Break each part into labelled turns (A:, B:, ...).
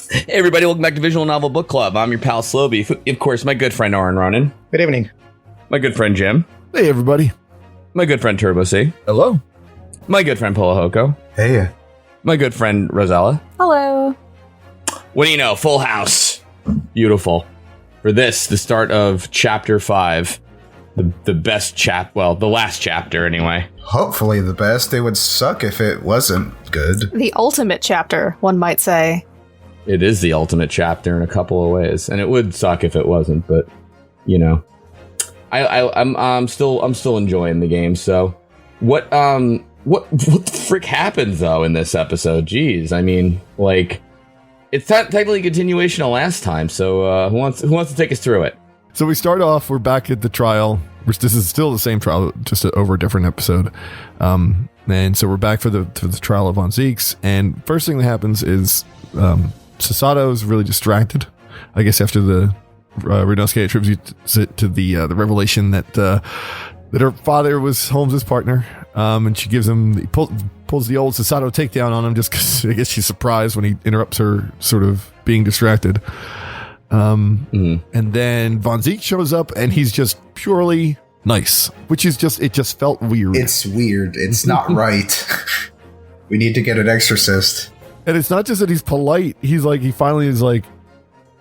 A: Hey everybody, welcome back to Visual Novel Book Club. I'm your pal Slobie. Of course, my good friend Oren Ronan.
B: Good evening.
A: My good friend Jim.
C: Hey everybody.
A: My good friend Turbo C.
C: Hello.
A: My good friend Polahoko.
D: Hey.
A: My good friend Rosella.
E: Hello.
A: What do you know? Full house. Beautiful. For this, the start of chapter 5. The best the last chapter anyway.
D: Hopefully the best. It would suck if it wasn't good.
E: The ultimate chapter, one might say.
A: It is the ultimate chapter in a couple of ways, and it would suck if it wasn't. But you know, I'm still enjoying the game. So, what the frick happens though in this episode? Jeez, I mean, like, it's technically a continuation of last time. So, who wants to take us through it?
C: So we start off. We're back at the trial. This is still the same trial, just over a different episode. And so we're back for the trial of Von Zieks. And first thing that happens is Sasato's really distracted. I guess after the Ryunosuke attributes it to the revelation that her father was Holmes' partner. And she gives him pulls the old Sasato takedown on him just because I guess she's surprised when he interrupts her sort of being distracted. And then Von Zieks shows up and he's just purely nice, which is it just felt weird.
D: It's weird. It's not right. We need to get an exorcist.
C: And it's not just that he's polite. He finally is like,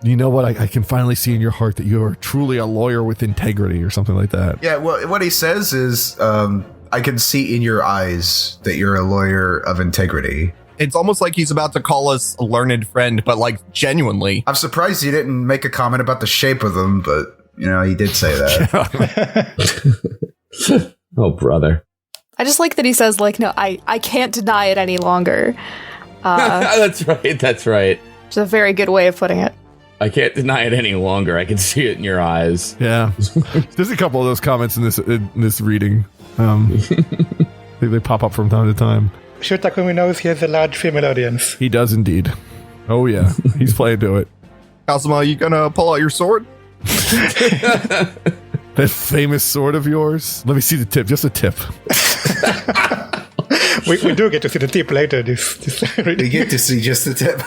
C: you know what? I can finally see in your heart that you are truly a lawyer with integrity or something like that.
D: Yeah. Well, what he says is, I can see in your eyes that you're a lawyer of integrity.
B: It's almost like he's about to call us a learned friend, but like genuinely.
D: I'm surprised he didn't make a comment about the shape of them, but you know, he did say that.
A: Oh, brother.
E: I just like that he says, like, no, I can't deny it any longer.
A: That's right.
E: It's a very good way of putting it.
A: I can't deny it any longer. I can see it in your eyes.
C: Yeah. There's a couple of those comments in this reading. They pop up from time to time.
B: Sure, Takumi knows he has a large female audience.
C: He does indeed. Oh yeah, he's playing to it.
B: Kazuma, you gonna pull out your sword?
C: That famous sword of yours? Let me see the tip, just a tip.
B: we do get to see the tip later.
D: We get to see just the tip.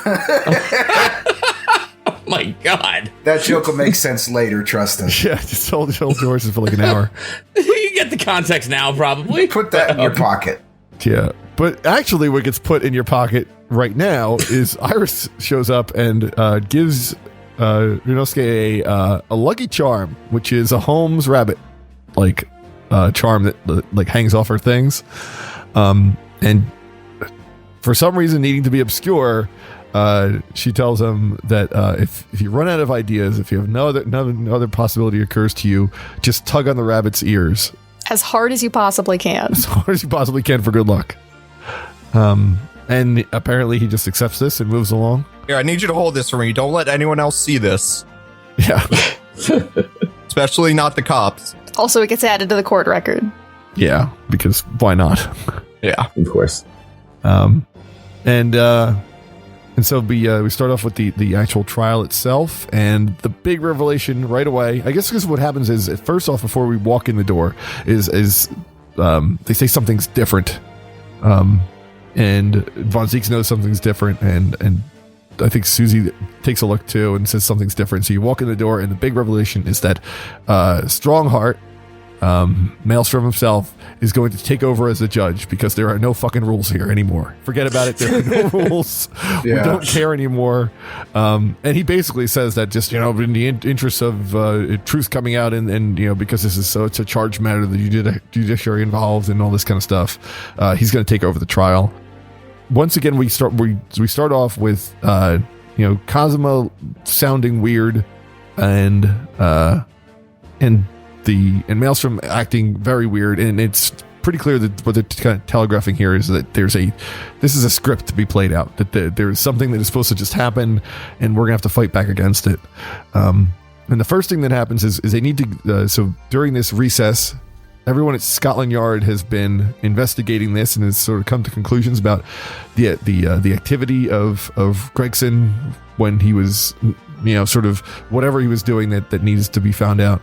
A: Oh my god.
D: That joke will make sense later, trust us.
C: Yeah, just hold yours for like an hour.
A: You get the context now, probably.
D: Put that in your pocket.
C: Yeah, but actually what gets put in your pocket right now is Iris shows up and gives Ryunosuke a lucky charm, which is a Holmes rabbit charm that like hangs off her things. And for some reason needing to be obscure, she tells him that if you run out of ideas, if you have no other possibility occurs to you, just tug on the rabbit's ears.
E: As hard as you possibly can.
C: As hard as you possibly can for good luck. And apparently he just accepts this and moves along.
B: Here, I need you to hold this for me. Don't let anyone else see this.
C: Yeah.
B: Especially not the cops.
E: Also, it gets added to the court record.
C: Yeah, because why not?
B: Yeah,
A: of course.
C: And so we start off with the actual trial itself, and the big revelation right away. I guess because what happens is, first off, before we walk in the door, is they say something's different, and Von Zieks knows something's different, and I think Susie takes a look too and says something's different. So you walk in the door, and the big revelation is that Strongheart, Maelstrom himself, is going to take over as a judge because there are no fucking rules here anymore. Forget about it. There are no rules. Yeah. We don't care anymore. And he basically says that just, in the interest of truth coming out and because this is it's a charged matter, the judiciary involved and all this kind of stuff, he's going to take over the trial. Once again, we start off with Kazuma sounding weird and Maelstrom acting very weird, and it's pretty clear that what they're kind of telegraphing here is that this is a script to be played out, that there's something that is supposed to just happen, and we're gonna have to fight back against it. And the first thing that happens is they need to. So during this recess, everyone at Scotland Yard has been investigating this and has sort of come to conclusions about the activity of Gregson when he was, sort of whatever he was doing that needs to be found out.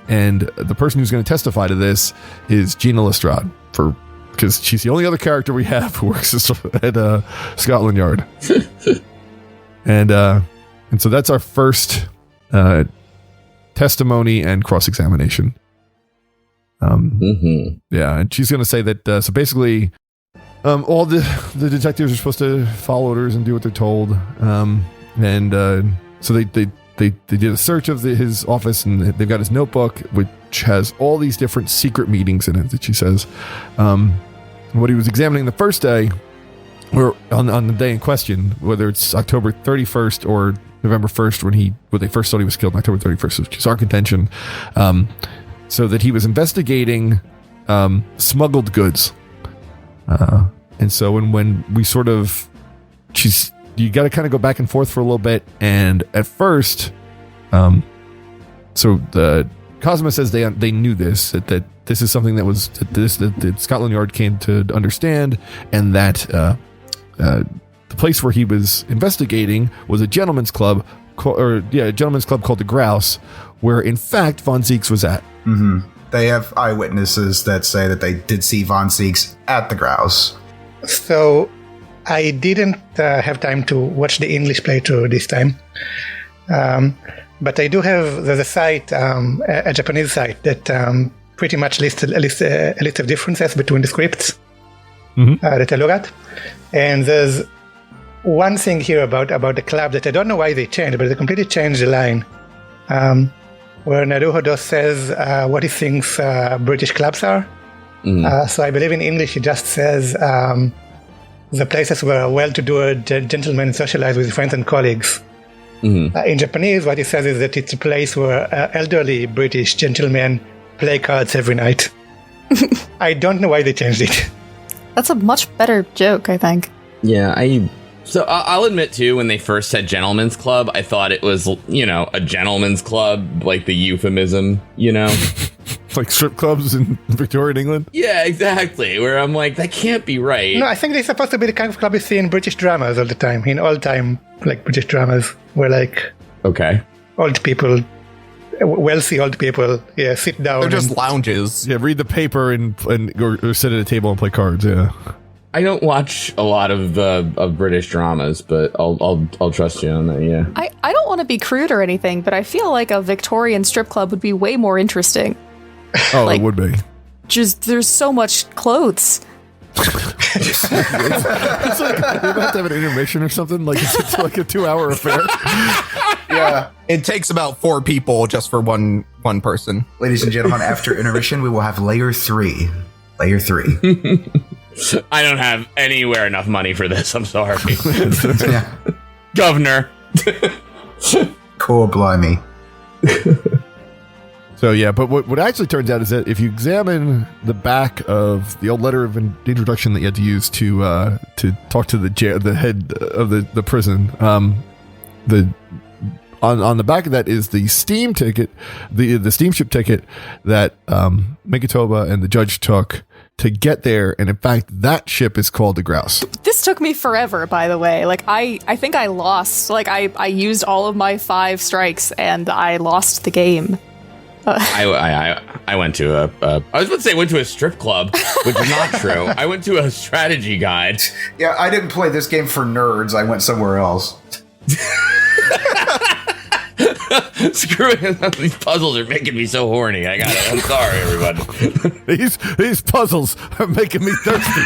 C: And the person who's going to testify to this is Gina Lestrade, because she's the only other character we have who works at Scotland Yard. And so that's our first testimony and cross-examination. Yeah, and she's going to say that, so basically, all the detectives are supposed to follow orders and do what they're told. So they did a search of his office, and they've got his notebook, which has all these different secret meetings in it that she says. What he was examining the first day, or on the day in question, whether it's October 31st or November 1st when they first thought he was killed on October 31st, which is our contention, so that he was investigating smuggled goods. And so when we sort of, you got to kind of go back and forth for a little bit. And at first, so the Cosmo says they knew this, that this is something that Scotland Yard came to understand, and that the place where he was investigating was a gentleman's club, called the Grouse, where in fact Von Zieks was at.
D: Mm-hmm. They have eyewitnesses that say that they did see Von Zieks at the Grouse.
F: So I didn't have time to watch the English playthrough this time. But I do have the site, a Japanese site, that pretty much lists a list of differences between the scripts that I look at. And there's one thing here about the club that I don't know why they changed, but they completely changed the line. Where Naruhodo says what he thinks British clubs are. So I believe in English he just says the places where well-to-do gentlemen socialize with friends and colleagues. In Japanese, what he says is that it's a place where elderly British gentlemen play cards every night. I don't know why they changed it.
E: That's a much better joke, I think.
A: Yeah, So I'll admit, too, when they first said gentleman's club, I thought it was, a gentleman's club, like the euphemism,
C: Like strip clubs in Victorian England?
A: Yeah, exactly. Where I'm like, that can't be right.
F: No, I think they're supposed to be the kind of club you see in British dramas all the time. In all-time, British dramas, where,
A: okay,
F: old people, wealthy old people, sit down.
B: They're just lounges.
C: Yeah, read the paper or sit at a table and play cards, yeah.
A: I don't watch a lot of British dramas, but I'll trust you on that. Yeah.
E: I don't want to be crude or anything, but I feel like a Victorian strip club would be way more interesting.
C: Oh, it would be.
E: Just there's so much clothes.
C: It's like we have to have an intermission or something. Like it's like a 2-hour affair.
B: Yeah, it takes about 4 people just for one person.
D: Ladies and gentlemen, after intermission, we will have layer 3. Layer 3.
A: I don't have anywhere enough money for this. I'm sorry.
D: Yeah.
A: Governor.
D: Cool, blimey.
C: So yeah, but what actually turns out is that if you examine the back of the old letter of introduction that you had to use to talk to the head of the prison, on the back of that is the steam ticket, the steamship ticket that Mikitoba and the judge took to get there, and in fact, that ship is called the Grouse.
E: This took me forever, by the way. I think I lost. I used all of my 5 strikes, and I lost the game.
A: I went to I was about to say I went to a strip club, which is not true. I went to a strategy guide.
D: Yeah, I didn't play this game for nerds. I went somewhere else.
A: Screw it. These puzzles are making me so horny. I got it. I'm sorry, everybody.
C: These puzzles are making me thirsty.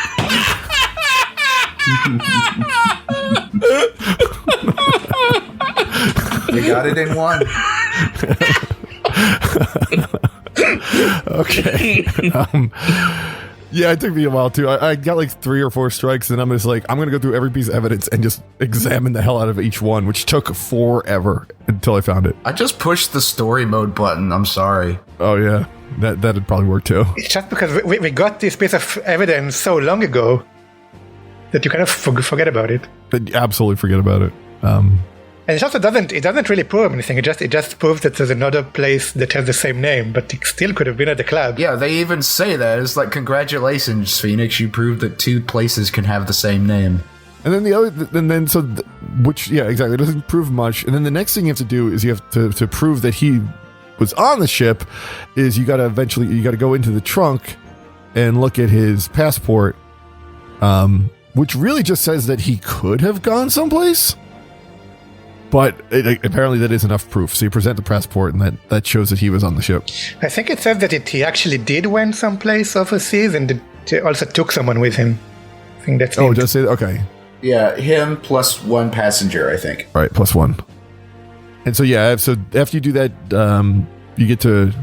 D: You got it in one.
C: Okay. Yeah, it took me a while too. I got like 3 or 4 strikes, and I'm just like, I'm gonna go through every piece of evidence and just examine the hell out of each one, which took forever until I found it.
D: I just pushed the story mode button. I'm sorry.
C: Oh yeah, that'd probably work too.
F: It's just because we got this piece of evidence so long ago that you kind of forget about it.
C: But absolutely forget about it.
F: And it also doesn't really prove anything. It just proves that there's another place that has the same name, but it still could have been at the club.
D: Yeah, they even say that. It's like, congratulations, Phoenix, you proved that 2 places can have the same name.
C: And then which exactly, it doesn't prove much. And then the next thing you have to do is you have to prove that he was on the ship. Is you got to go into the trunk and look at his passport, which really just says that he could have gone someplace. But apparently that is enough proof. So you present the passport, and that shows that he was on the ship.
F: I think it says that he actually did went someplace overseas and also took someone with him. I think that's
C: it does say that? Okay.
G: Yeah, him plus one passenger, I think.
C: Right, plus one. And so so after you do that, you get to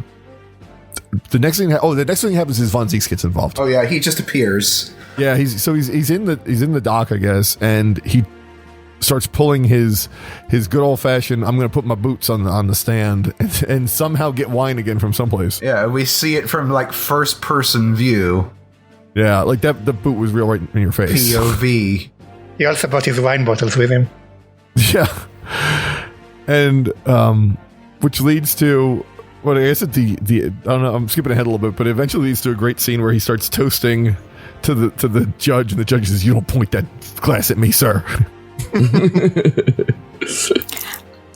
C: the next thing. The next thing happens is Von Zieks gets involved.
G: Oh yeah, he just appears.
C: Yeah, he's in the dock, I guess, and he starts pulling his good old fashioned. I'm going to put my boots on the stand and somehow get wine again from someplace.
D: Yeah, we see it from like first person view.
C: Yeah, like the boot was real right in your face.
D: POV.
F: He also brought his wine bottles with him.
C: Yeah, and which leads to what I guess the I don't know. I'm skipping ahead a little bit, but it eventually leads to a great scene where he starts toasting to the judge, and the judge says, "You don't point that glass at me, sir."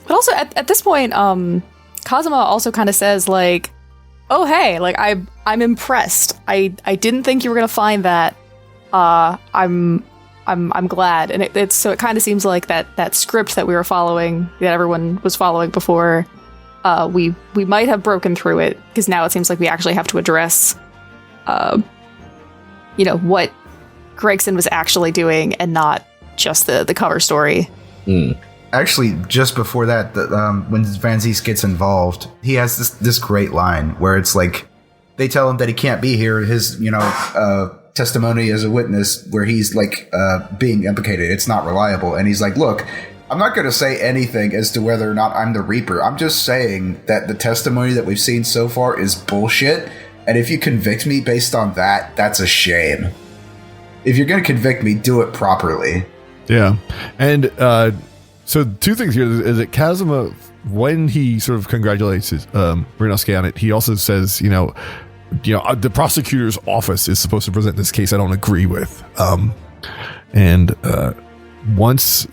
E: But also at this point, Kazuma also kind of says like, "Oh hey, like I'm impressed. I didn't think you were gonna find that. I'm glad." And it kind of seems like that script that we were following, that everyone was following before, we might have broken through it, because now it seems like we actually have to address, what Gregson was actually doing and not just the cover story.
D: Actually, just before that, when Van Zieks gets involved, he has this great line where it's like, they tell him that he can't be here. His, testimony as a witness where he's like being implicated, it's not reliable. And he's like, look, I'm not going to say anything as to whether or not I'm the Reaper. I'm just saying that the testimony that we've seen so far is bullshit. And if you convict me based on that, that's a shame. If you're going to convict me, do it properly.
C: Yeah. And so two things here is that Kazuma, when he sort of congratulates Ryunosuke on it, he also says, the prosecutor's office is supposed to present this case I don't agree with. Once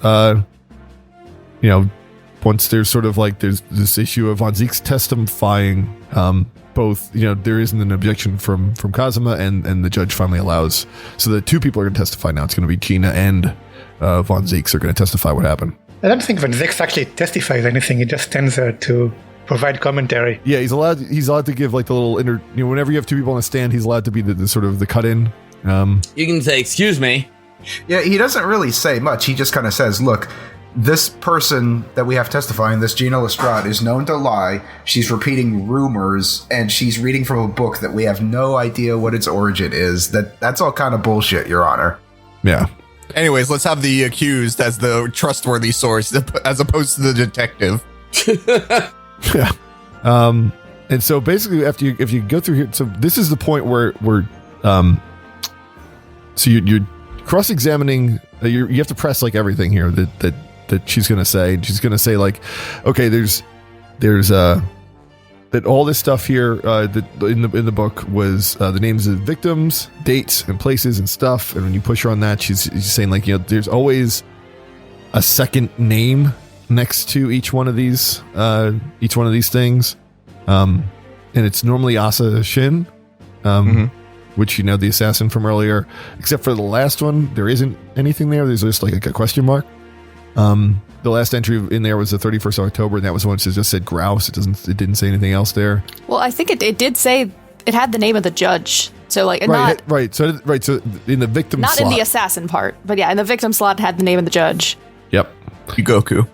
C: there's sort of like there's this issue of Von Zieks testifying, both, there isn't an objection from Kazuma, and the judge finally allows. So the two people are going to testify now. It's going to be Gina and Von Zieks are going to testify what happened.
F: I don't think Von Zieks actually testifies anything. He just stands there to provide commentary.
C: Yeah, he's allowed to give like the little whenever you have two people on a stand, he's allowed to be the sort of the cut in.
A: You can say, "Excuse me."
D: Yeah, he doesn't really say much. He just kind of says, look, this person that we have testifying, this Gina Lestrade, is known to lie. She's repeating rumors, and she's reading from a book that we have no idea what its origin is. That's all kind of bullshit, Your Honor.
C: Yeah.
B: Anyways, let's have the accused as the trustworthy source as opposed to the detective.
C: Yeah. And so basically, if you go through here, so this is the point where so you're cross-examining. You have to press like everything here that she's gonna say. She's gonna say like, okay, there's that all this stuff here that in the book was the names of victims, dates, and places and stuff. And when you push her on that, she's saying like, there's always a second name next to each one of these things, and it's normally Asa Shin, which the assassin from earlier. Except for the last one, there isn't anything there. There's just like a question mark. The last entry in there was the 31st of October, and that was one that just said grouse. It didn't say anything else there.
E: Well, I think it did say it had the name of the judge. So like
C: right. So in the victim
E: not
C: slot.
E: In the assassin part, but yeah, in the victim slot it had the name of the judge.
C: Yep.
B: Jigoku.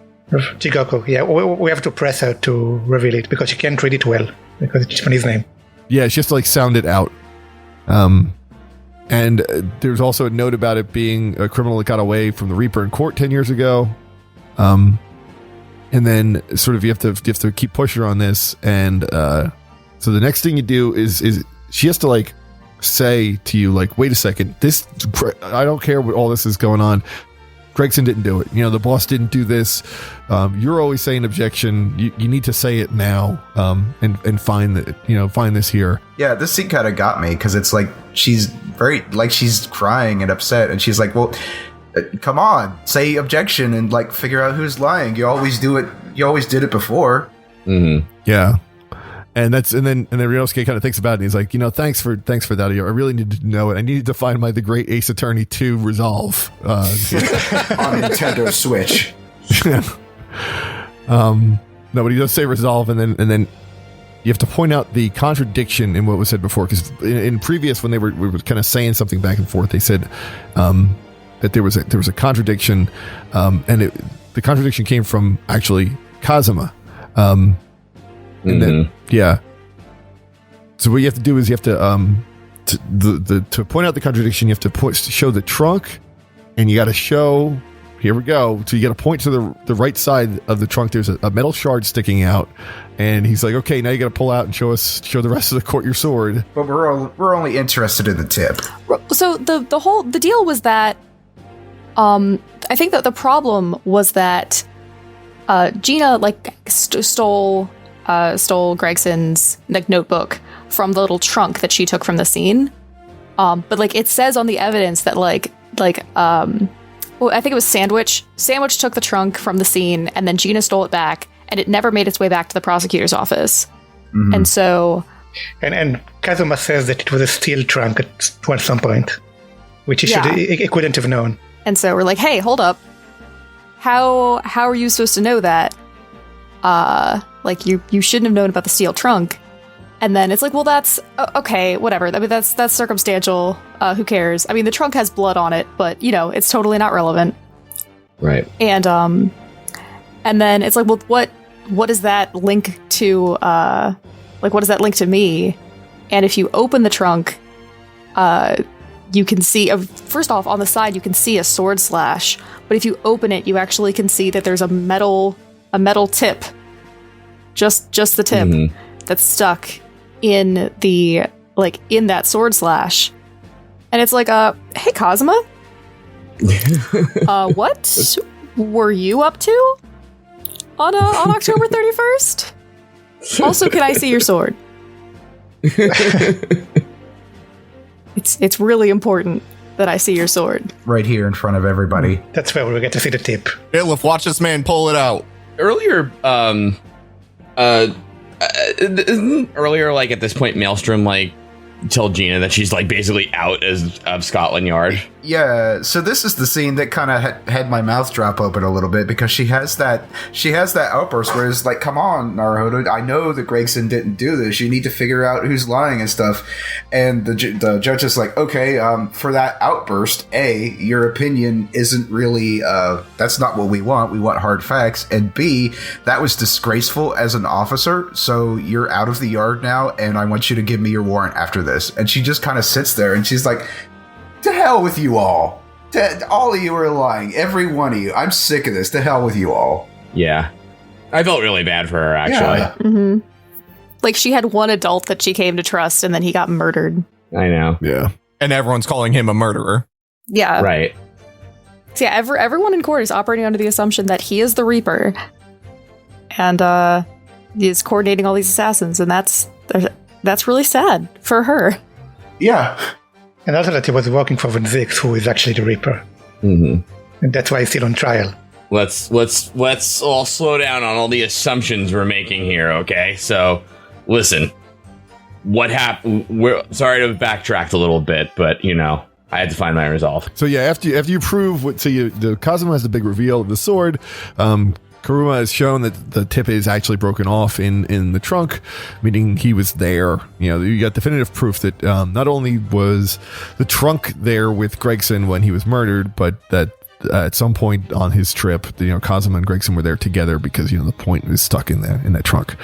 F: Yeah, we have to press her to reveal it because she can't read it well because it's Japanese name.
C: Yeah, she has to like sound it out. And there's also a note about it being a criminal that got away from the Reaper in court 10 years ago. And then sort of you have to keep pushing her on this. And so the next thing you do is she has to like say to you like, wait a second, I don't care what all this is going on. Gregson didn't do it. The boss didn't do this. You're always saying objection. You need to say it now, and find this here.
D: Yeah, this scene kind of got me because it's like she's she's crying and upset, and she's like, well, come on, say objection and like figure out who's lying. You always do it. You always did it before.
C: Mm-hmm. Yeah. And then Ryunosuke kind of thinks about it and he's like, thanks for that. I really needed to know it. I needed to find the Great Ace Attorney 2 Resolve.
G: On Nintendo Switch.
C: No, but he does say resolve, and then you have to point out the contradiction in what was said before, because in previous, when we were kind of saying something back and forth, they said that there was a contradiction, and the contradiction came from actually Kazuma, and then So what you have to do is you have to to point out the contradiction, you have to show the trunk, and you got to show. Here we go. So you got to point to the right side of the trunk. There's a metal shard sticking out, and he's like, "Okay, now you got to pull out and show the rest of the court your sword."
D: But we're only interested in the tip.
E: So the deal was that, I think that the problem was that Gina stole Gregson's notebook from the little trunk that she took from the scene. But it says on the evidence that I think it was Sandwich. Sandwich took the trunk from the scene, and then Gina stole it back, and it never made its way back to the prosecutor's office. Mm-hmm. And so...
F: And Kazuma says that it was a steel trunk at some point, which he couldn't have known.
E: And so we're like, hey, hold up. How are you supposed to know that? You shouldn't have known about the steel trunk. And then it's like, well, that's okay, whatever. I mean, that's circumstantial. Who cares? I mean, the trunk has blood on it, but it's totally not relevant.
A: Right.
E: And then it's like, well, what does that link to? What does that link to me? And if you open the trunk, you can see. First off, on the side, you can see a sword slash. But if you open it, you actually can see that there's a metal tip, just the tip that's stuck in the in that sword slash. And it's like, hey, Kazuma, what were you up to on October 31st? Also, can I see your sword? It's really important that I see your sword
D: right here in front of everybody.
F: That's where we get to see the tip.
B: Ilif, watch this man pull it out.
A: Earlier, isn't earlier, at this point, Maelstrom, tell Gina that she's, basically out of Scotland Yard?
D: Yeah, so this is the scene that kind of had my mouth drop open a little bit, because she has that outburst where it's like, come on, Naruhodo, I know that Gregson didn't do this. You need to figure out who's lying and stuff. And the judge is like, okay, for that outburst, A, your opinion isn't really, that's not what we want. We want hard facts. And B, that was disgraceful as an officer, so you're out of the yard now, and I want you to give me your warrant after this. And she just kind of sits there, and she's like, to hell with you all. All of you are lying. Every one of you. I'm sick of this. To hell with you all.
A: Yeah. I felt really bad for her, actually.
D: Yeah.
E: Mm-hmm. She had one adult that she came to trust, and then he got murdered.
A: I know.
C: Yeah.
B: And everyone's calling him a murderer.
E: Yeah.
A: Right.
E: So yeah, everyone in court is operating under the assumption that he is the Reaper. And is coordinating all these assassins, and that's really sad for her.
D: Yeah.
F: And also that he was working for Zieks, who is actually the Reaper.
A: Mm-hmm.
F: And that's why he's still on trial.
A: Let's all slow down on all the assumptions we're making here, okay? So, listen. What happened? We're sorry to have backtracked a little bit, but I had to find my resolve.
C: So yeah, after you prove the Kazuma has the big reveal of the sword. Kuruma has shown that the tip is actually broken off in the trunk, meaning he was there. You got definitive proof that not only was the trunk there with Gregson when he was murdered, but that at some point on his trip, Kazuma and Gregson were there together because the point is stuck in that trunk.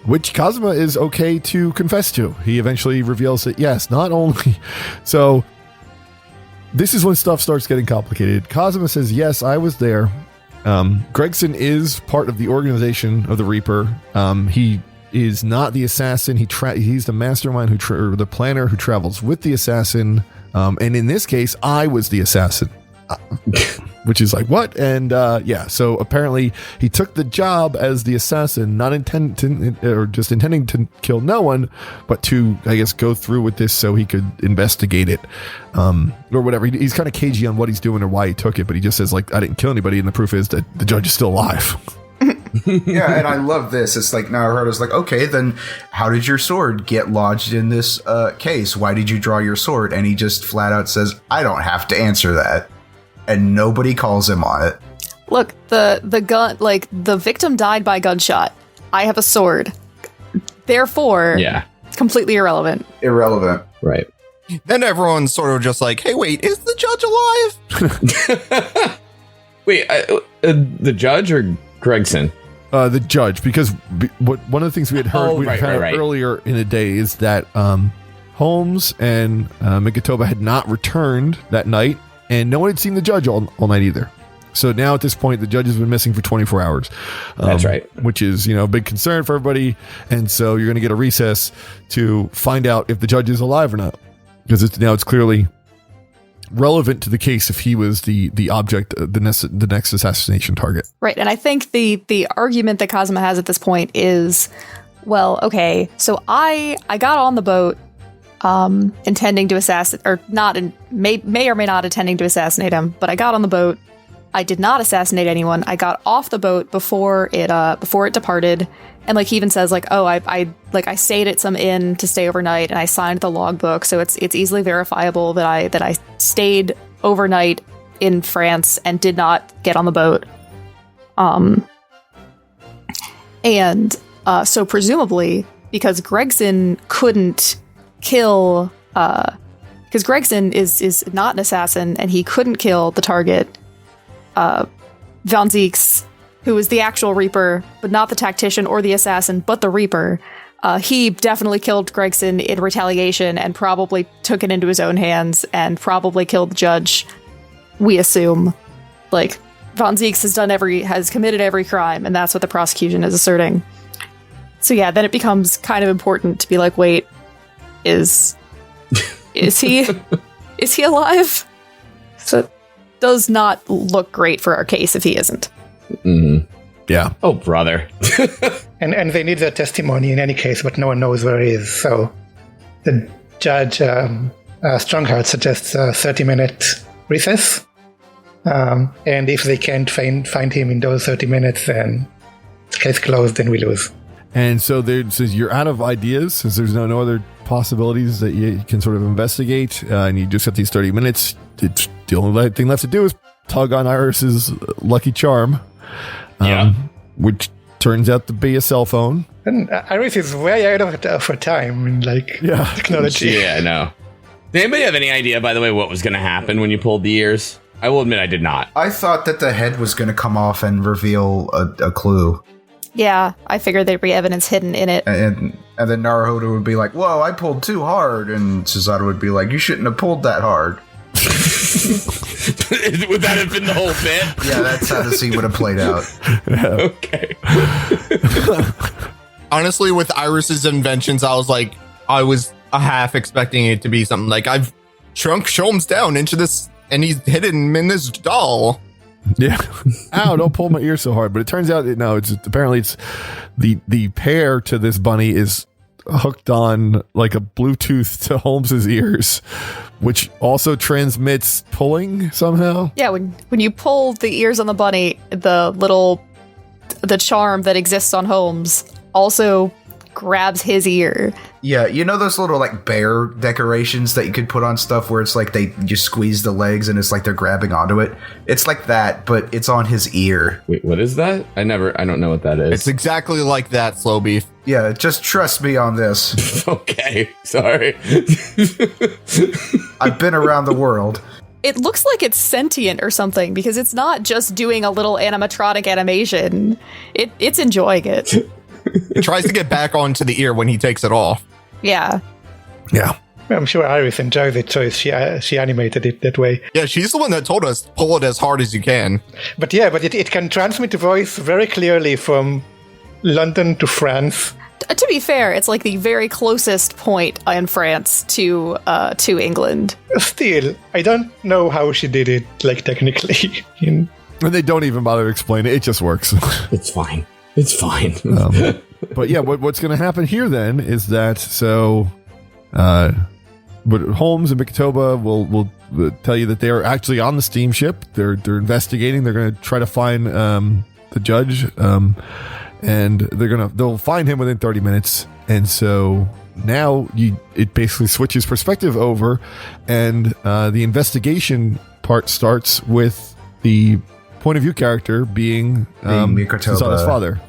C: Which Kazuma is okay to confess to. He eventually reveals that yes, not only so. This is when stuff starts getting complicated. Kazuma says, "Yes, I was there." Gregson is part of the organization of the Reaper. He is not the assassin. He's the mastermind or the planner who travels with the assassin. And in this case, I was the assassin, which is like, what? And so apparently he took the job as the assassin, not intending to kill no one, but to, I guess, go through with this so he could investigate it. Or whatever. He's kind of cagey on what he's doing or why he took it, but he just says, I didn't kill anybody, and the proof is that the judge is still alive.
D: Yeah, and I love this. It's like, Naruhodo's like, okay, then how did your sword get lodged in this case? Why did you draw your sword? And he just flat out says, I don't have to answer that. And nobody calls him on it.
E: look, the gun, like, the victim died by gunshot. I have a sword. Therefore, completely irrelevant.
D: Irrelevant.
A: Right.
B: Then everyone's sort of just like, hey, wait, is the judge alive?
A: Wait, the judge or Gregson?
C: The judge, because one of the things we had heard
A: right.
C: earlier in the day is that Holmes and Mikitoba had not returned that night, and no one had seen the judge all night either. So now at this point, the judge has been missing for 24 hours.
A: That's right.
C: Which is, a big concern for everybody. And so you're going to get a recess to find out if the judge is alive or not. Because now it's clearly relevant to the case if he was the object, the next assassination target.
E: Right. And I think the argument that Kazuma has at this point is, well, okay, so I got on the boat intending to assassinate, or not, may or may not intending to assassinate him, but I got on the boat. I did not assassinate anyone. I got off the boat before it departed, and like he even says like, oh, I stayed at some inn to stay overnight, and I signed the logbook, so it's easily verifiable that I stayed overnight in France and did not get on the boat. So presumably because Gregson couldn't kill, because Gregson is not an assassin and he couldn't kill the target. Van Zieks, who is the actual Reaper, but not the tactician or the assassin, but the Reaper. He definitely killed Gregson in retaliation and probably took it into his own hands and probably killed the judge. We assume, like, Van Zieks has committed every crime, and that's what the prosecution is asserting. So yeah, then it becomes kind of important to be like, wait, is he alive? So does not look great for our case if he isn't.
A: Mm-hmm.
C: Yeah.
A: Oh, brother.
F: and they need their testimony in any case, but no one knows where he is. So the judge, Strongheart, suggests a 30-minute recess. And if they can't find him in those 30 minutes, then the case closed and we lose.
C: And so says you're out of ideas, since there's no other possibilities that you can sort of investigate, and you just have these 30 minutes. It's the only thing left to do is tug on Iris's lucky charm, which turns out to be a cell phone.
F: And Iris is way ahead of her time in technology.
A: Yeah, no. Did anybody have any idea, by the way, what was going to happen when you pulled the ears? I will admit I did not.
D: I thought that the head was going to come off and reveal a clue.
E: Yeah, I figured there'd be evidence hidden in it.
D: And then Naruhodo would be like, whoa, I pulled too hard. And Susato would be like, you shouldn't have pulled that hard.
A: Would that have been the whole bit?
D: Yeah, that's how the scene would have played out.
A: Okay.
B: Honestly, with Iris's inventions, I was a half expecting it to be something like, I've shrunk Sholmes down into this, and he's hidden in this doll.
C: Yeah. Ow, don't pull my ear so hard. But it turns out, it's the pair to this bunny is hooked on like a Bluetooth to Holmes's ears, which also transmits pulling somehow.
E: Yeah, when you pull the ears on the bunny, the charm that exists on Holmes also grabs his ear.
D: Yeah, you know those little like bear decorations that you could put on stuff where it's like they just squeeze the legs and it's like they're grabbing onto it? It's like that, but it's on his ear.
A: Wait, what is that? I don't know what that is.
B: It's exactly like that, Slow Beef.
D: Yeah, just trust me on this.
A: Okay, sorry.
D: I've been around the world.
E: It looks like it's sentient or something because it's not just doing a little animatronic animation. It's enjoying it.
B: It tries to get back onto the ear when he takes it off.
E: Yeah.
C: Yeah.
F: I'm sure Iris enjoys it, so she animated it that way.
B: Yeah, she's the one that told us, pull it as hard as you can.
F: But it can transmit the voice very clearly from London to France.
E: To be fair, it's like the very closest point in France to England.
F: Still, I don't know how she did it, like, technically.
C: And they don't even bother to explain it. It just works.
A: It's fine. It's fine.
C: But yeah, what's going to happen here then is that but Holmes and Mikitoba will tell you that they are actually on the steamship. They're investigating. They're going to try to find the judge, and they'll find him within 30 minutes. And so now it basically switches perspective over, and the investigation part starts with the point of view character being
D: Mikitoba.
C: Susanna's father,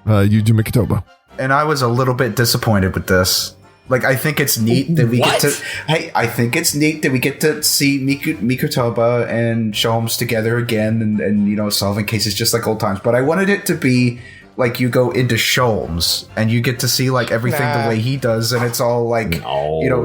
C: Yuji Mikitoba.
D: And I was a little bit disappointed with this. Like, I think it's neat that we get to. Hey, I think it's neat that we get to see Mikitoba and Sholmes together again, and solving cases just like old times. But I wanted it to be like you go into Sholmes and you get to see like everything the way he does, and it's all like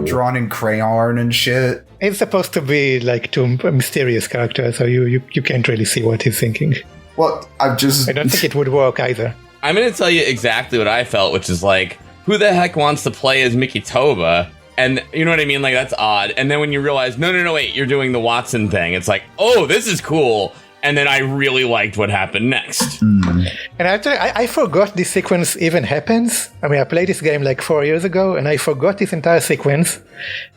D: drawn in crayon and shit.
F: It's supposed to be like too mysterious character, so you can't really see what he's thinking.
D: Well, I
F: don't think it would work either.
A: I'm going to tell you exactly what I felt, which is like, who the heck wants to play as Mikitoba? And you know what I mean? Like, that's odd. And then when you realize, no, wait, you're doing the Watson thing. It's like, oh, this is cool. And then I really liked what happened next.
F: And actually, I forgot this sequence even happens. I mean, I played this game like 4 years ago, and I forgot this entire sequence.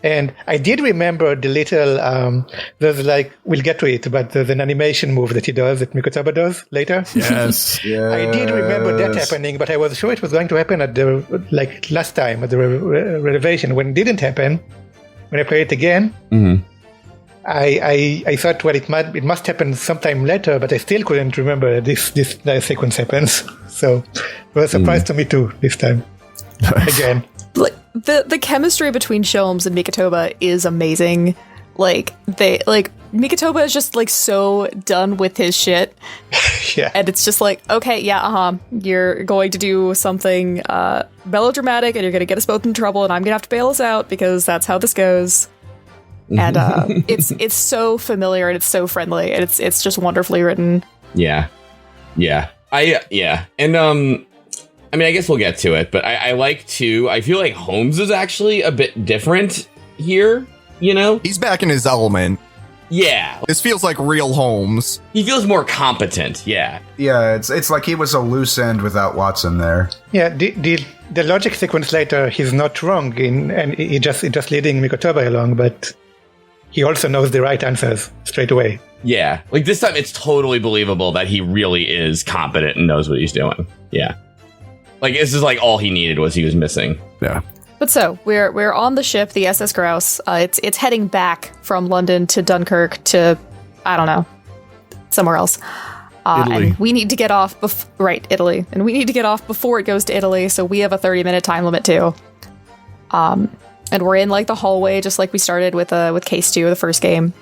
F: And I did remember the little, there's like, we'll get to it, but there's an animation move that he does, that Mikitoba does later.
C: Yes.
F: I did remember that happening, but I was sure it was going to happen at the, like, last time, at the renovation. When it didn't happen, when I played it again, I thought, well, it must happen sometime later, but I still couldn't remember this sequence happens. So it was a surprise to me too this time. Again,
E: like the chemistry between Sholmes and Mikitoba is amazing. Like Mikitoba is just like so done with his shit.
F: Yeah,
E: and it's just like, okay, yeah, you're going to do something melodramatic, and you're going to get us both in trouble, and I'm going to have to bail us out because that's how this goes. And it's so familiar and it's so friendly and it's just wonderfully written.
A: Yeah. And I mean, I guess we'll get to it, but I feel like Holmes is actually a bit different here,
B: He's back in his element.
A: Yeah.
B: This feels like real Holmes.
A: He feels more competent, yeah.
D: Yeah, it's like he was a loose end without Watson there.
F: Yeah, the logic sequence later, he's not wrong and he just leading Mikitoba along, but he also knows the right answers straight away.
A: Yeah. Like this time it's totally believable that he really is competent and knows what he's doing. Yeah. Like this is like all he needed was he was missing.
C: Yeah.
E: But so we're on the ship, the SS Grouse. It's heading back from London to Dunkirk to, I don't know, somewhere else.
C: Italy.
E: And we need to get off Italy. And we need to get off before it goes to Italy, so we have a 30-minute time limit too. And we're in like the hallway, just like we started with Case 2 of the first game.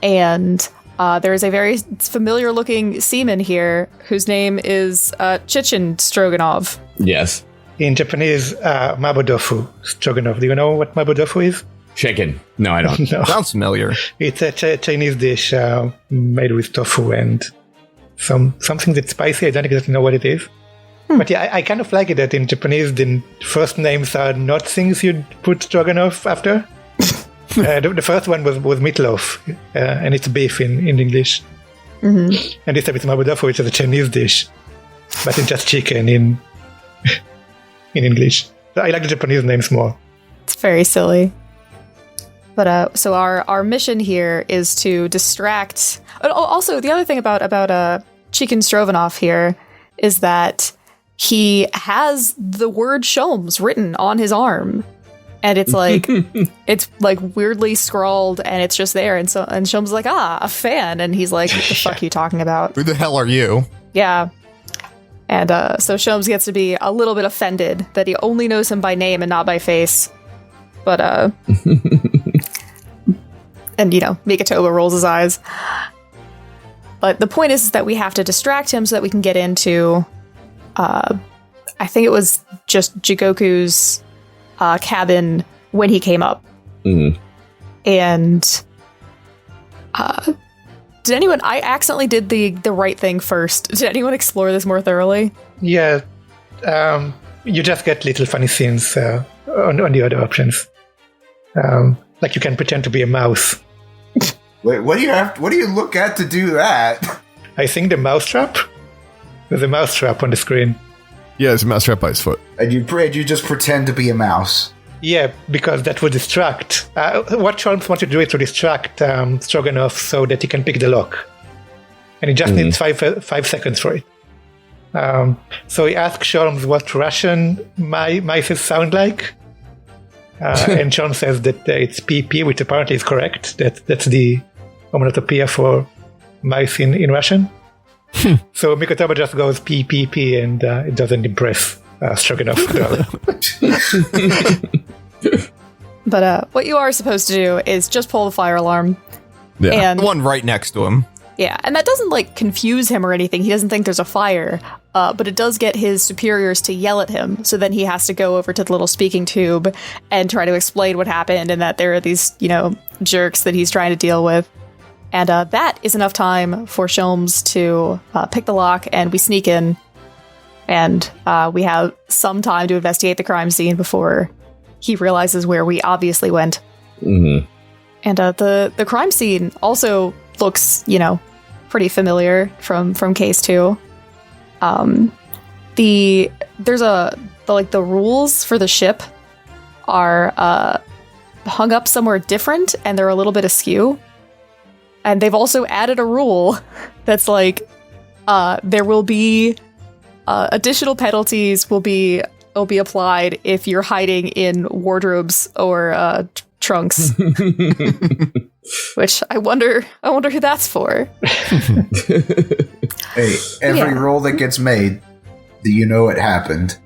E: And there's a very familiar looking seaman here whose name is Chichin Stroganov.
A: Yes.
F: In Japanese, mabodofu Stroganov. Do you know what mabodofu is?
A: Chicken. No, I don't.
F: No.
B: Sounds familiar.
F: It's a Chinese dish made with tofu and something that's spicy. I don't exactly know what it is. But yeah, I kind of like it that in Japanese, the first names are not things you'd put Stroganoff after. The first one was meatloaf, and it's beef in English. Mm-hmm. And this time it's mabodofu, which is a Chinese dish, but it's just chicken in English. So I like the Japanese names more.
E: It's very silly. But so our mission here is to distract. Also, the other thing about Chicken Stroganoff here is that he has the word Sholmes written on his arm, and it's like it's like weirdly scrawled, and it's just there. And Sholmes is like, a fan, and he's like, what the fuck are you talking about?
B: Who the hell are you?
E: Yeah. And so Sholmes gets to be a little bit offended that he only knows him by name and not by face. But and Mikitoba rolls his eyes. But the point is that we have to distract him so that we can get into I think it was just Jigoku's cabin when he came up.
A: Mm-hmm.
E: And did anyone... I accidentally did the right thing first. Did anyone explore this more thoroughly?
F: Yeah. You just get little funny scenes on the other options. Like you can pretend to be a mouse.
D: Wait, what do you look at to do that?
F: I think the mousetrap? There's a mousetrap on the screen.
C: Yeah, it's a mousetrap by his foot.
D: And you just pretend to be a mouse.
F: Yeah, because that would distract. What Sholmes wants to do is to distract Stroganoff so that he can pick the lock. And he just needs 5 seconds for it. So he asks Sholmes what Russian mice sound like. And Sholmes says that it's PP, which apparently is correct. That's the onomatopoeia for mice in Russian. So Mikitoba just goes pee, pee, pee, and it doesn't impress Stroganoff at all.
E: But what you are supposed to do is just pull the fire alarm.
C: Yeah.
E: And
B: The one right next to him.
E: yeah, and that doesn't like confuse him or anything. He doesn't think there's a fire, but it does get his superiors to yell at him. So then he has to go over to the little speaking tube and try to explain what happened and that there are these, jerks that he's trying to deal with. And that is enough time for Sholmes to pick the lock, and we sneak in, and we have some time to investigate the crime scene before he realizes where we obviously went.
A: Mm-hmm.
E: And the crime scene also looks, pretty familiar from case 2. The rules for the ship are hung up somewhere different, and they're a little bit askew. And they've also added a rule that's like there will be additional penalties will be applied if you're hiding in wardrobes or trunks. Which I wonder who that's for.
D: Hey, every roll that gets made, it happened.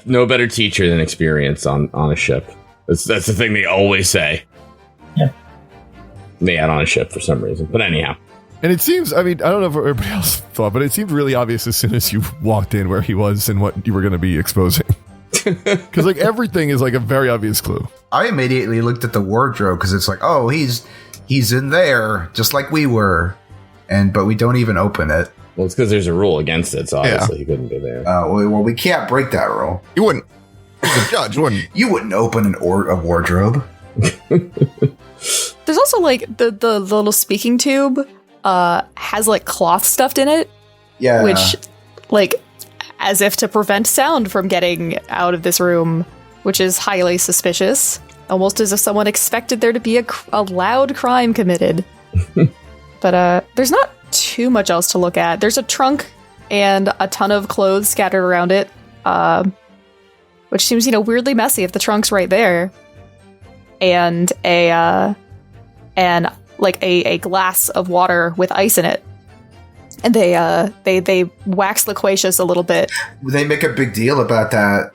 A: No better teacher than experience on a ship. That's the thing they always say.
F: Yeah.
A: They add on a ship for some reason. But anyhow.
C: And it seems, I don't know if everybody else thought, but it seemed really obvious as soon as you walked in where he was and what you were going to be exposing. Because everything is a very obvious clue.
D: I immediately looked at the wardrobe because it's like, oh, he's in there just like we were, but we don't even open it.
A: Well, it's because there's a rule against it, so obviously he couldn't be there.
D: Well, we can't break that rule.
B: You wouldn't. The judge wouldn't.
D: You wouldn't open a wardrobe.
E: There's also the little speaking tube has cloth stuffed in it.
D: Yeah.
E: Which as if to prevent sound from getting out of this room, which is highly suspicious. Almost as if someone expected there to be a loud crime committed. But there's not too much else to look at. There's a trunk and a ton of clothes scattered around it, which seems, weirdly messy if the trunk's right there. And a glass of water with ice in it. And they wax loquacious a little bit.
D: They make a big deal about that.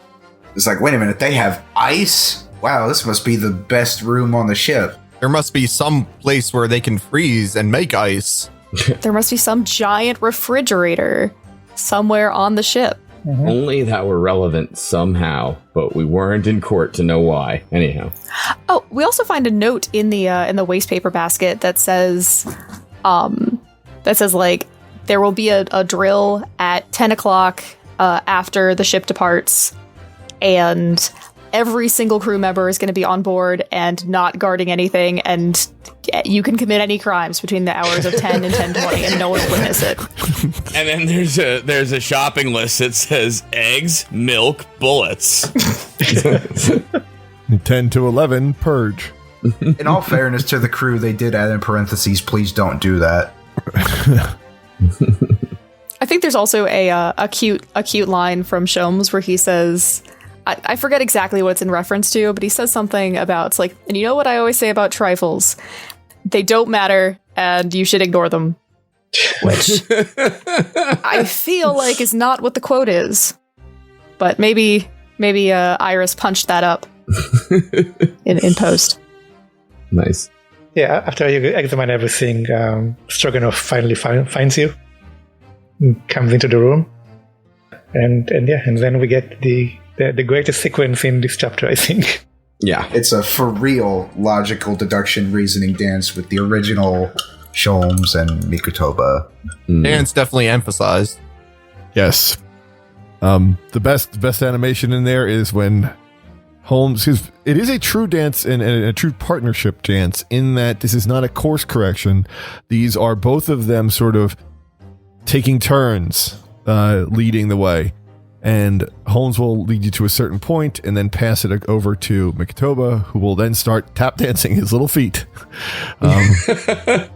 D: It's like, wait a minute, they have ice? Wow, this must be the best room on the ship.
B: There must be some place where they can freeze and make ice.
E: There must be some giant refrigerator somewhere on the ship.
F: Mm-hmm.
A: Only that were relevant somehow, but we weren't in court to know why. Anyhow.
E: Oh, we also find a note in the waste paper basket that says, there will be a drill at 10 o'clock after the ship departs, and every single crew member is going to be on board and not guarding anything, and you can commit any crimes between the hours of 10 and 10:20, and no one will witness it.
A: And then there's a shopping list that says eggs, milk, bullets.
C: 10 to 11, purge.
D: In all fairness to the crew, they did add in parentheses, please don't do that.
E: I think there's also a cute line from Sholmes where he says, I forget exactly what it's in reference to, but he says something about, and you know what I always say about trifles? They don't matter, and you should ignore them. Which I feel like is not what the quote is. But maybe Iris punched that up in post.
A: Nice.
F: Yeah, after you examine everything, Stroganoff finally finds you, comes into the room, and then we get the greatest sequence in this chapter, I think.
A: Yeah.
D: It's a for real logical deduction reasoning dance with the original Sholmes and Mikitoba.
B: And it's definitely emphasized.
C: Yes. The best animation in there is when Holmes, because it is a true dance and a true partnership dance in that this is not a course correction. These are both of them sort of taking turns leading the way. And Holmes will lead you to a certain point and then pass it over to Mikitoba, who will then start tap dancing his little feet to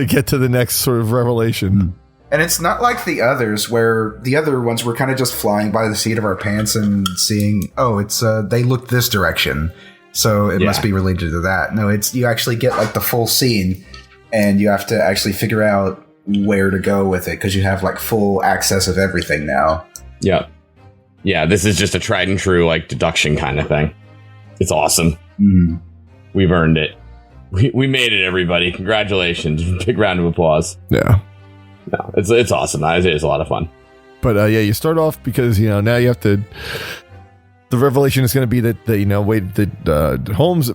C: get to the next sort of revelation.
D: And it's not like the others, where the other ones were kind of just flying by the seat of our pants and seeing, they look this direction, so it must be related to that. No, you actually get the full scene and you have to actually figure out where to go with it because you have like full access of everything now.
A: Yep. Yeah, this is just a tried and true like deduction kind of thing. It's awesome. We've earned it. We made it, everybody. Congratulations. Big round of applause.
C: Yeah.
A: No, it's awesome. It's a lot of fun.
C: But you start off because, now you have to... The revelation is going to be that Holmes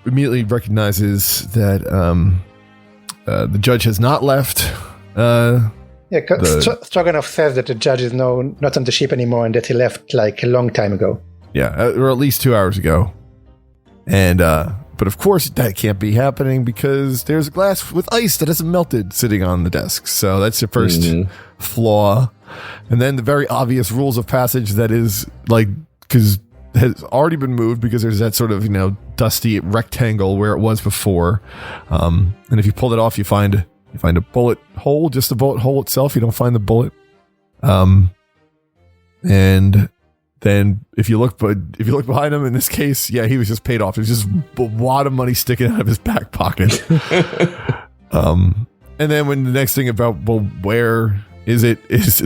C: immediately recognizes that the judge has not left.
F: Stroganoff says that the judge is not on the ship anymore and that he left like a long time ago.
C: Yeah, or at least 2 hours ago. And but of course that can't be happening because there's a glass with ice that hasn't melted sitting on the desk. So that's your first flaw. And then the very obvious rules of passage that is like, because has already been moved because there's that sort of, dusty rectangle where it was before. And if you pull it off, you find a bullet hole, just the bullet hole itself. You don't find the bullet. And then if you look behind him, in this case, he was just paid off. There's just a wad of money sticking out of his back pocket. And then when the next thing about, where is it, is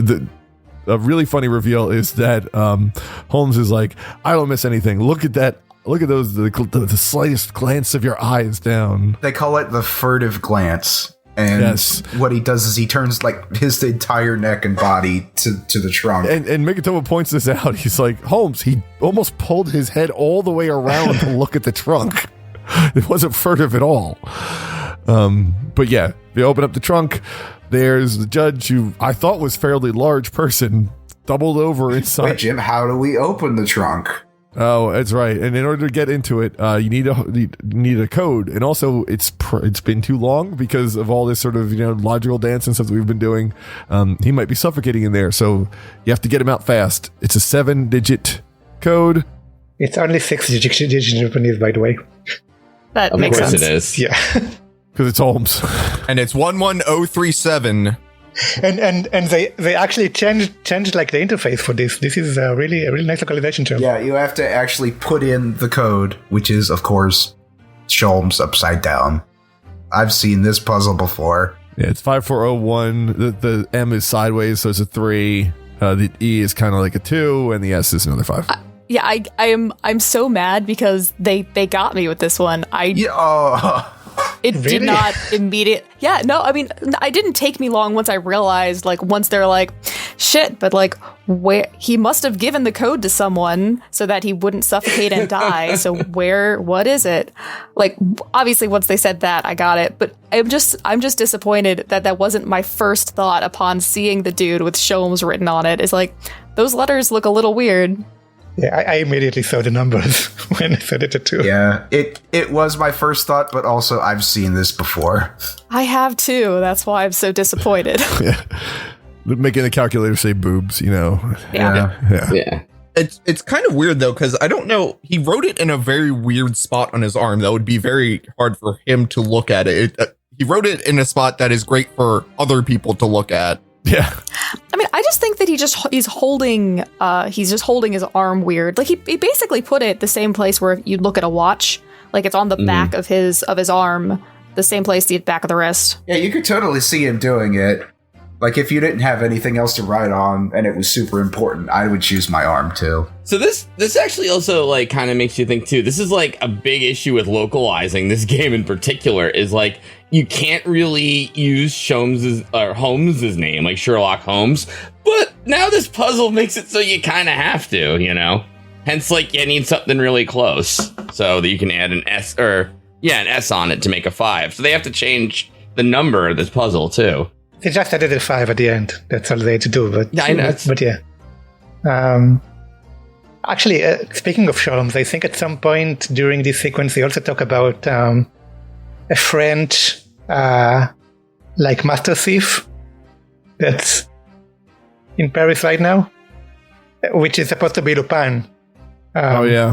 C: a really funny reveal is that Holmes is like, I don't miss anything. Look at that. Look at those, the slightest glance of your eyes down.
D: They call it the furtive glance. And what he does is he turns like his entire neck and body to the trunk.
C: And Mikitoba points this out. He's like, Holmes, he almost pulled his head all the way around to look at the trunk. It wasn't furtive at all. But they open up the trunk. There's the judge, who I thought was a fairly large person, doubled over inside.
D: Wait, Jim, how do we open the trunk?
C: Oh, that's right. And in order to get into it, you need a code. And also, it's been too long because of all this sort of logical dance and stuff that we've been doing. He might be suffocating in there, so you have to get him out fast. It's a 7-digit code.
F: It's only 6 digits in Japanese, by the way.
E: That makes sense.
A: Of course it is.
F: Yeah.
C: Because it's Holmes.
B: And it's 11037.
F: And they actually changed like the interface for this. This is a really nice localization term.
D: Yeah, you have to actually put in the code, which is of course Sholmes upside down. I've seen this puzzle before.
C: Yeah, it's 5401. The M is sideways, so it's a 3. The E is kind of like a 2, and the S is another 5.
E: I'm so mad because they got me with this one. It
F: Really?
E: did not immediate. Yeah, no, I mean, it didn't take me long once I realized, like, once they're like, shit, but like, where he must have given the code to someone so that he wouldn't suffocate and die. So what is it? Like, obviously, once they said that, I got it. But I'm just disappointed that wasn't my first thought upon seeing the dude with Sholmes written on it. Is like, those letters look a little weird.
F: Yeah, I immediately saw the numbers when I said it too.
D: Yeah, it was my first thought, but also I've seen this before.
E: I have too. That's why I'm so disappointed.
C: Yeah. Making the calculator say boobs,
A: Yeah.
B: It's kind of weird though, because I don't know. He wrote it in a very weird spot on his arm. That would be very hard for him to look at it. He wrote it in a spot that is great for other people to look at.
C: Yeah.
E: I mean, I just think that he's holding his arm weird. Like he basically put it the same place where you look at a watch, like it's on the back of his arm, the same place the back of the wrist.
D: Yeah, you could totally see him doing it. Like if you didn't have anything else to write on and it was super important, I would choose my arm too.
A: So this actually also like kind of makes you think too. This is like a big issue with localizing this game in particular is like you can't really use Holmes's name, like Sherlock Holmes. But now this puzzle makes it so you kind of have to, Hence, like you need something really close so that you can add an S an S on it to make a 5. So they have to change the number of this puzzle too.
F: They just added a 5 at the end. That's all they had to do. But
A: yeah, I know.
F: But yeah. Actually, speaking of Sholmes, I think at some point during this sequence, they also talk about a French, like master thief that's in Paris right now, which is supposed to be Lupin.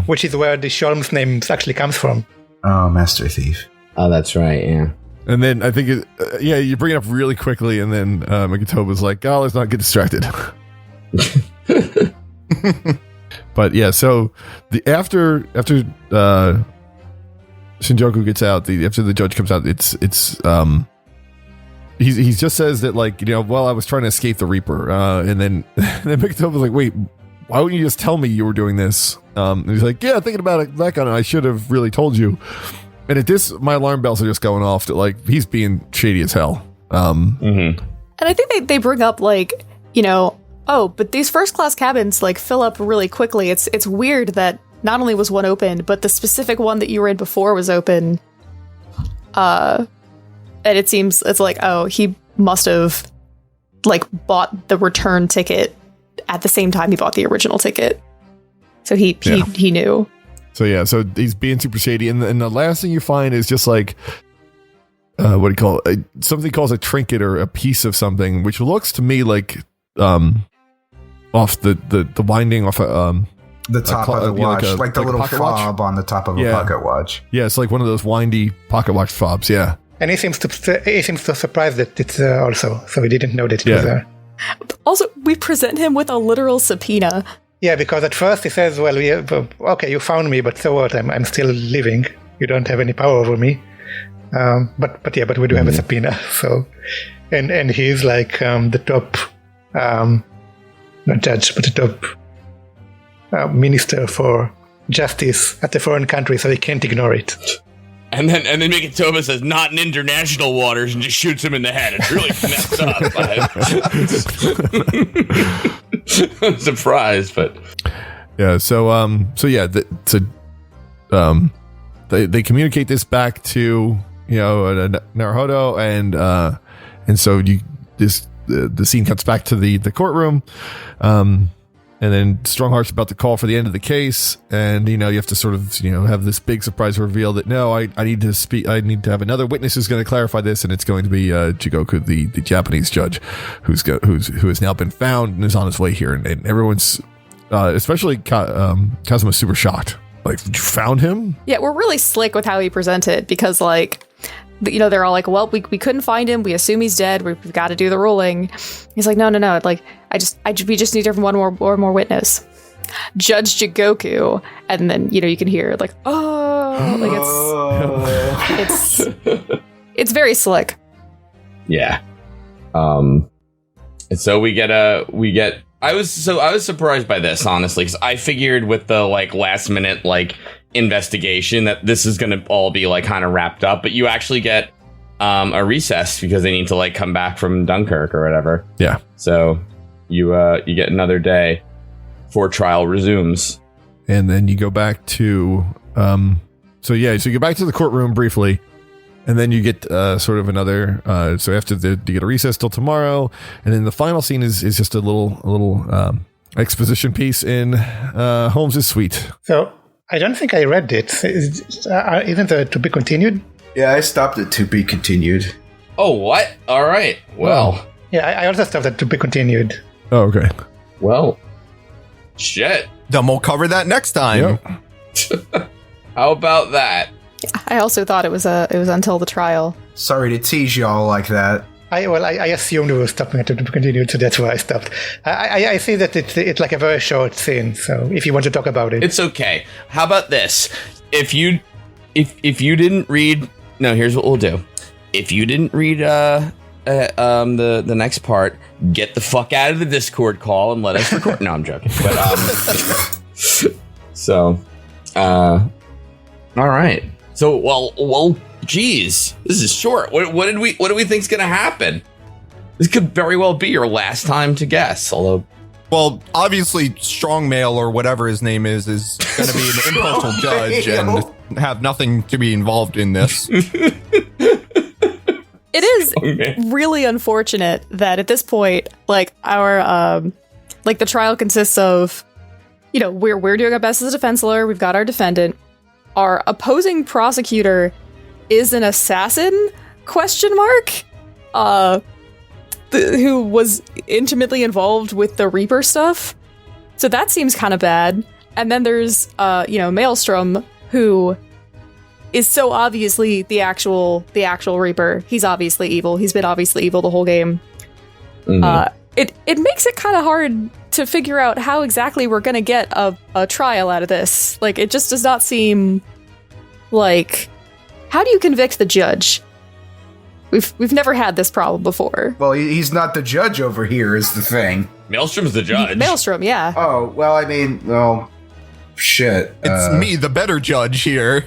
F: Which is where the Sholmes name actually comes from.
D: Oh, master thief.
A: Oh, that's right. Yeah.
C: And then I think, you bring it up really quickly, and then Mikitoba's like, "Oh, let's not get distracted." But yeah, so after Shinjuku gets out, after the judge comes out, it's he just says that, like, well, I was trying to escape the Reaper, and then Mikitoba was like, wait, why wouldn't you just tell me you were doing this? And he's like, yeah, thinking about it back on it, I should have really told you. And at this, my alarm bells are just going off that, like, he's being shady as hell.
E: And I think they bring up, like, but these first class cabins, like, fill up really quickly. It's weird that not only was one open, but the specific one that you were in before was open. And it seems it's like, oh, he must have, like, bought the return ticket at the same time he bought the original ticket. So he knew. So he's being super shady. And the last thing you find is just like, what do you call it? Something he calls a trinket or a piece of something, which looks to me like off the winding off
D: the top of the watch, like the little fob watch on the top of a pocket watch.
C: Yeah, it's like one of those windy pocket watch fobs. Yeah,
F: and he seems so surprised that it's also, so he didn't know that it was there.
E: Also, we present him with a literal subpoena. Yeah,
F: because at first he says, "Well, okay, you found me, but so what? I'm still living. You don't have any power over me." But we do have a subpoena. So, and he's like the top, not judge, but the top minister for justice at the foreign country, so he can't ignore it.
A: And then Mikitoba says, "Not in international waters," and just shoots him in the head. It's really messed up. I'm surprised, but
C: yeah. They communicate this back to Naruhodo, and so the scene cuts back to the courtroom. And then Strongheart's about to call for the end of the case, and you have to sort of have this big surprise reveal that no, I need to speak. I need to have another witness who's going to clarify this, and it's going to be Jigoku, the Japanese judge, who has now been found and is on his way here, and everyone's especially Kazuma's super shocked. Like, you found him?
E: Yeah, we're really slick with how he presented because, like, they're all like, well, we couldn't find him. We assume he's dead. We've got to do the ruling. He's like, no. Like, we just need one more witness. Judge Jigoku. And then, you can hear like, oh, like it's very slick.
A: Yeah. And so we get I was surprised by this, honestly, because I figured with the like last minute like investigation that this is going to all be like kind of wrapped up, but you actually get a recess because they need to like come back from Dunkirk or whatever.
C: Yeah.
A: So you get another day before trial resumes,
C: and then you go back to so you go back to the courtroom briefly. And then you get sort of another. So after you get a recess till tomorrow, and then the final scene is just a little exposition piece in Holmes' suite.
F: So I don't think I read it. Isn't there to be continued?
D: Yeah, I stopped at to be continued.
A: Oh, what? All right. Well.
F: Yeah, I also stopped at to be continued.
C: Oh, okay.
A: Well. Shit.
B: Then we'll cover that next time.
A: Yep. How about that?
E: I also thought it was until the trial.
D: Sorry to tease y'all like that.
F: I assumed we were stopping it to continue, so that's why I stopped. I see that it's like a very short scene, so if you want to talk about it,
A: it's okay. How about this? If you didn't read, no, here's what we'll do. If you didn't read the next part, get the fuck out of the Discord call and let us record. No, I'm joking. But all right. So, well, geez, this is short. What do we think's gonna happen? This could very well be your last time to guess. Although,
B: well, obviously, Strong Male or whatever his name is going to be an impartial judge and have nothing to be involved in this.
E: It is really unfortunate that at this point, like our like the trial consists of, we're doing our best as a defense lawyer. We've got our defendant. Our opposing prosecutor is an assassin? ? Who was intimately involved with the Reaper stuff. So that seems kind of bad. And then there's, Maelstrom, who is so obviously the actual Reaper. He's obviously evil. He's been obviously evil the whole game. Mm-hmm. It makes it kind of hard to figure out how exactly we're going to get a trial out of this. Like, it just does not seem like... How do you convict the judge? We've never had this problem before.
D: Well, he's not the judge over here, is the thing.
A: Maelstrom's the judge.
E: Maelstrom, yeah.
D: Oh, well, I mean, well, shit.
B: It's me, the better judge here.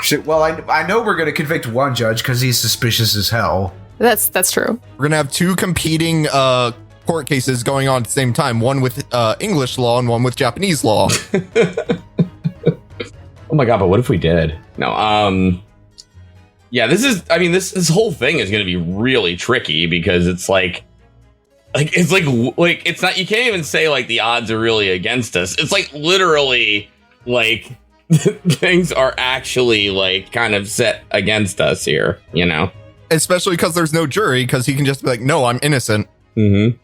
D: Shit, well, I know we're going to convict one judge because he's suspicious as hell.
E: That's true.
B: We're gonna have two competing court cases going on at the same time. One with English law and one with Japanese law.
A: Oh my god! But what if we did? No. Yeah. This whole thing is going to be really tricky because it's like it's not. You can't even say like the odds are really against us. It's like literally like things are actually like kind of set against us here. You know.
B: Especially because there's no jury, because he can just be like, no, I'm innocent.
A: Mm-hmm.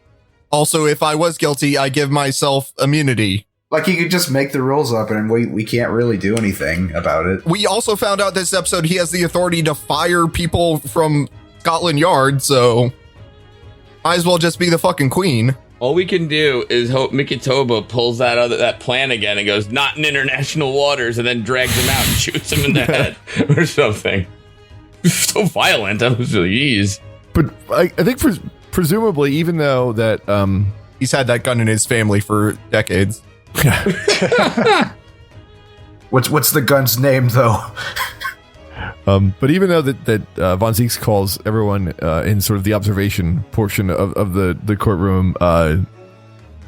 B: Also, if I was guilty, I give myself immunity.
D: Like, he could just make the rules up and we can't really do anything about it.
B: We also found out this episode he has the authority to fire people from Scotland Yard, so might as well just be the fucking queen.
A: All we can do is hope Mikitoba pulls that plan again and goes, not in international waters, and then drags him out and shoots him in the head or something. So violent. I was really easy.
C: But I think presumably, even though that
B: he's had that gun in his family for decades.
D: What's the gun's name though?
C: But even though that Von Zieks calls everyone in sort of the observation portion of the courtroom, Von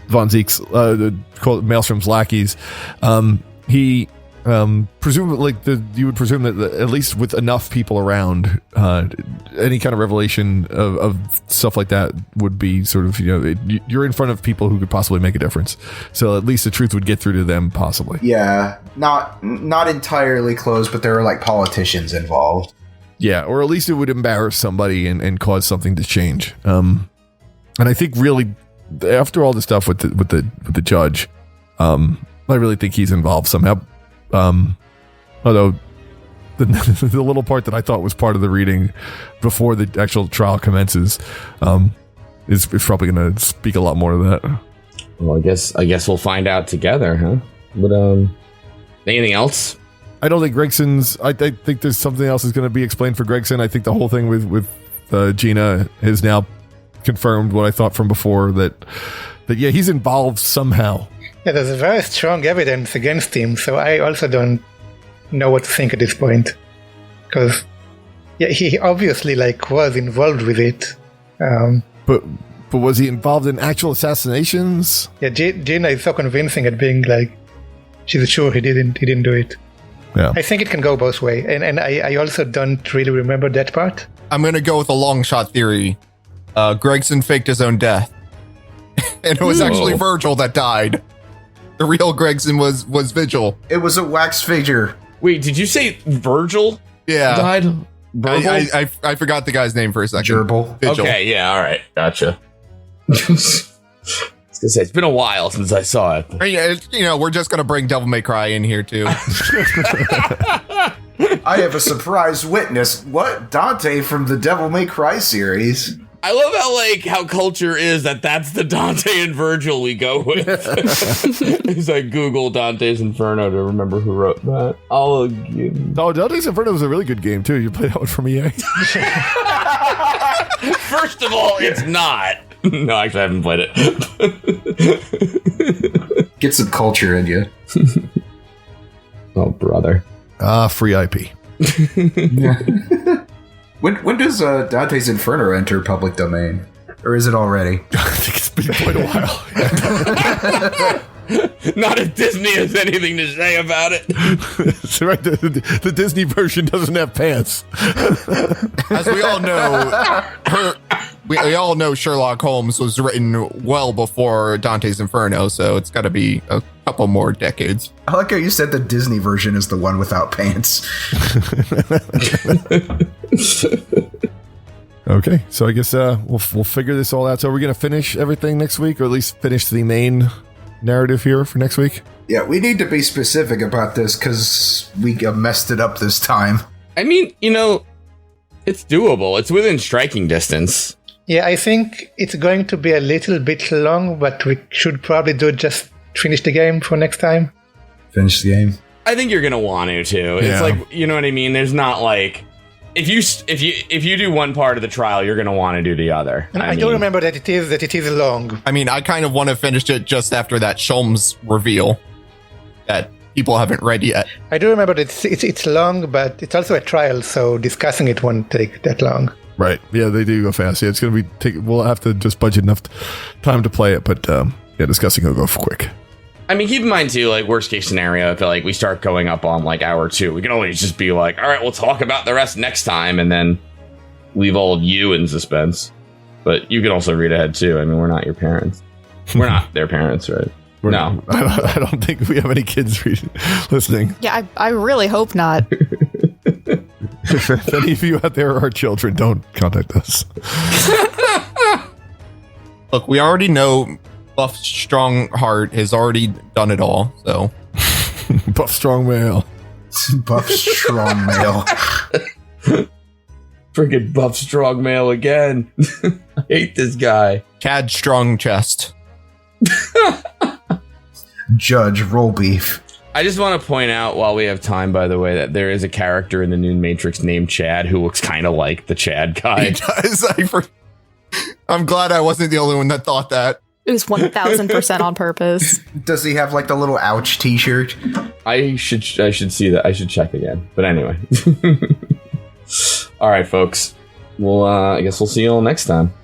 C: Zieks called Maelstrom's lackeys, he presumably you would presume that at least with enough people around, any kind of revelation of stuff like that would be sort of, you're in front of people who could possibly make a difference. So at least the truth would get through to them, possibly.
D: Yeah, not entirely closed, but there are like politicians involved.
C: Yeah, or at least it would embarrass somebody and cause something to change. And I think really, after all the stuff with the judge, I really think he's involved somehow. Although the little part that I thought was part of the reading before the actual trial commences is probably going to speak a lot more to that.
A: Well, I guess we'll find out together, huh? But anything else?
C: I don't think Gregson's. I think there's something else is going to be explained for Gregson. I think the whole thing with Gina has now confirmed what I thought from before that yeah, he's involved somehow.
F: Yeah, there's very strong evidence against him, so I also don't know what to think at this point. Because yeah, he obviously was involved with it.
C: But was he involved in actual assassinations?
F: Yeah, Gina is so convincing at being she's sure he didn't do it.
C: Yeah.
F: I think it can go both ways, and I also don't really remember that part.
B: I'm going to go with a long shot theory. Gregson faked his own death. And it was actually Virgil that died. The real Gregson was Vigil.
D: It was a wax figure.
A: Wait, did you say Virgil?
B: Yeah.
A: Died?
B: I forgot the guy's name for a second.
D: Gerbil.
B: Vigil.
A: Okay, yeah, all right. Gotcha. I was gonna say, it's been a while since I saw it.
B: Yeah, we're just going to bring Devil May Cry in here, too.
D: I have a surprise witness. What? Dante from the Devil May Cry series.
A: I love how culture is that's the Dante and Virgil we go with. It's like Google Dante's Inferno to remember who wrote that.
C: Dante's Inferno was a really good game too. You played that one from EA.
A: First of all, it's not. No, actually, I haven't played it.
D: Get some culture in you.
A: Oh, brother.
C: Free IP.
D: When does Dante's Inferno enter public domain? Or is it already?
C: I think it's been quite a while.
A: Not if Disney has anything to say about it.
C: That's right. The Disney version doesn't have pants.
B: As we all know, we all know Sherlock Holmes was written well before Dante's Inferno, so it's got to be a couple more decades.
D: I like how you said the Disney version is the one without pants.
C: Okay, so I guess we'll figure this all out. So we're going to finish everything next week, or at least finish the main narrative here for next week?
D: Yeah, we need to be specific about this because we messed it up this time.
A: I mean, it's doable. It's within striking distance.
F: Yeah, I think it's going to be a little bit long, but we should probably just finish the game for next time.
D: Finish the game?
A: I think you're going to want to, too. It's
C: Yeah.
A: like, you know what I mean? There's not if you do one part of the trial, you're going to want to do the other.
F: And I do remember that it is long.
B: I mean, I kind of want to finish it just after that Sholmes reveal that people haven't read yet.
F: I do remember that it's long, but it's also a trial, so discussing it won't take that long.
C: Right. Yeah, they do go fast. Yeah, it's going to be... we'll have to just budget enough time to play it, but yeah, discussing will go quick.
A: I mean, keep in mind, too, like, worst case scenario, if, like, we start going up on, like, hour 2, we can always just be like, all right, we'll talk about the rest next time, and then leave all of you in suspense. But you can also read ahead, too. I mean, we're not your parents. We're not their parents, right? No.
C: I don't think we have any kids listening.
E: Yeah, I really hope not.
C: If any of you out there are children, don't contact us.
B: Look, we already know Buff Strongheart has already done it all, so.
C: Buff Strong Male.
D: Buff Strong Male.
A: Freaking Buff Strong Male again. I hate this guy.
B: Cad Strong Chest.
D: Judge Roll Beef.
A: I just want to point out, while we have time, by the way, that there is a character in the new Matrix named Chad who looks kind of like the Chad guy.
B: He does. I'm glad I wasn't the only one that thought that.
E: It was 1000% on purpose.
D: Does he have like the little ouch t-shirt?
A: I should see that. I should check again. But anyway. All right, folks. Well, I guess we'll see you all next time.